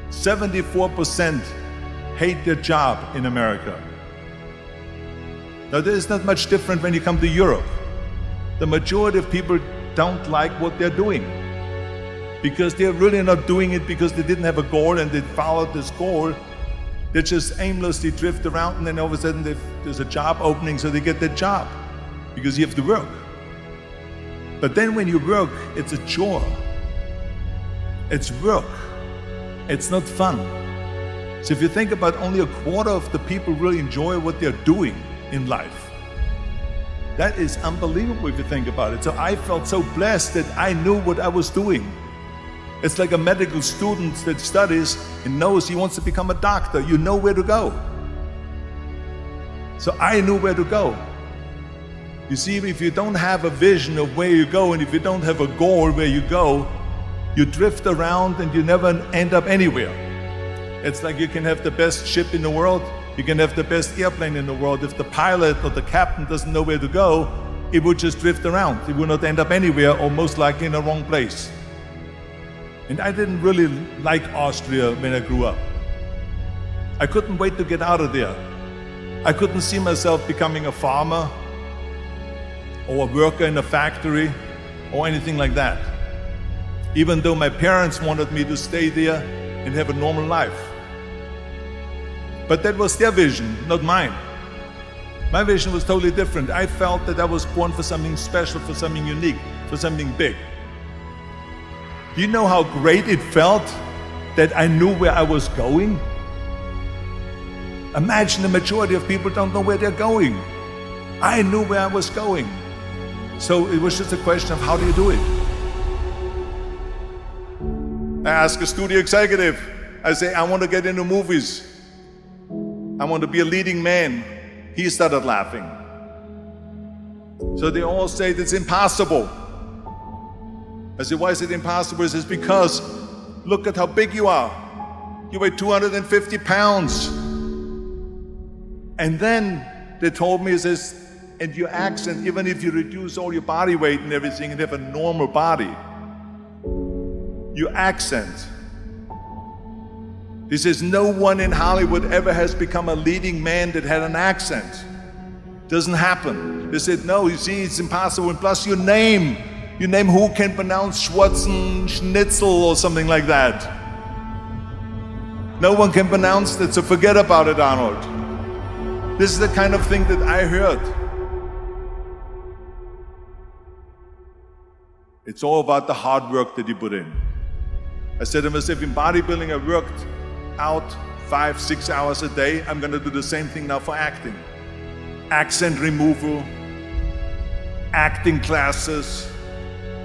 74% hate their job in America. Now, there is not much different when you come to Europe. The majority of people don't like what they're doing because they're really not doing it because they didn't have a goal and they followed this goal. They just aimlessly drift around, and then all of a sudden there's a job opening, so they get that job because you have to work. But then when you work, it's a chore. It's work. It's not fun. So if you think about, only a quarter of the people really enjoy what they're doing in life. That is unbelievable if you think about it. So I felt so blessed that I knew what I was doing. It's like a medical student that studies and knows he wants to become a doctor. You know where to go. So I knew where to go. You see, if you don't have a vision of where you go, and if you don't have a goal where you go, you drift around and you never end up anywhere. It's like you can have the best ship in the world, you can have the best airplane in the world. If the pilot or the captain doesn't know where to go, it would just drift around. It would not end up anywhere, or most likely in the wrong place. And I didn't really like Austria when I grew up. I couldn't wait to get out of there. I couldn't see myself becoming a farmer or a worker in a factory or anything like that, even though my parents wanted me to stay there and have a normal life. But that was their vision, not mine. My vision was totally different. I felt that I was born for something special, for something unique, for something big. Do you know how great it felt that I knew where I was going? Imagine the majority of people don't know where they're going. I knew where I was going. So it was just a question of, how do you do it? I ask a studio executive, I say, I want to get into movies. I want to be a leading man. He started laughing. So they all say it's impossible. I said, why is it impossible? He says, because look at how big you are. You weigh 250 pounds. And then they told me, he says, and your accent, even if you reduce all your body weight and everything and have a normal body, your accent. He says, no one in Hollywood ever has become a leading man that had an accent. Doesn't happen. They said, no, you see, it's impossible. And plus your name who can pronounce Schwarzenegger or something like that. No one can pronounce that, so forget about it, Arnold. This is the kind of thing that I heard. It's all about the hard work that you put in. I said to myself, in bodybuilding, I worked out 5-6 hours a day. I'm going to do the same thing now for acting. Accent removal, acting classes,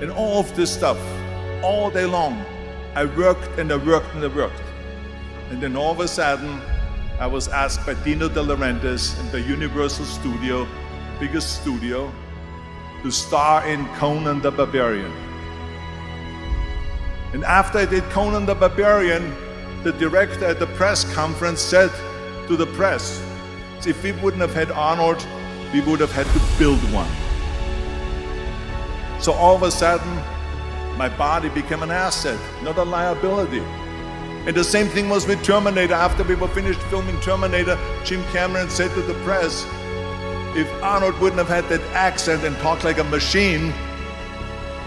and all of this stuff, all day long. I worked and I worked and I worked. And then all of a sudden, I was asked by Dino De Laurentiis in the Universal Studio, biggest studio, to star in Conan the Barbarian. And after I did Conan the Barbarian, the director at the press conference said to the press, if we wouldn't have had Arnold, we would have had to build one. So all of a sudden, my body became an asset, not a liability. And the same thing was with Terminator. After we were finished filming Terminator, Jim Cameron said to the press, if Arnold wouldn't have had that accent and talked like a machine,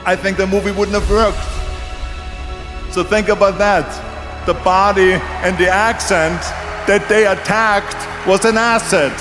I think the movie wouldn't have worked. So think about that. The body and the accent that they attacked was an asset.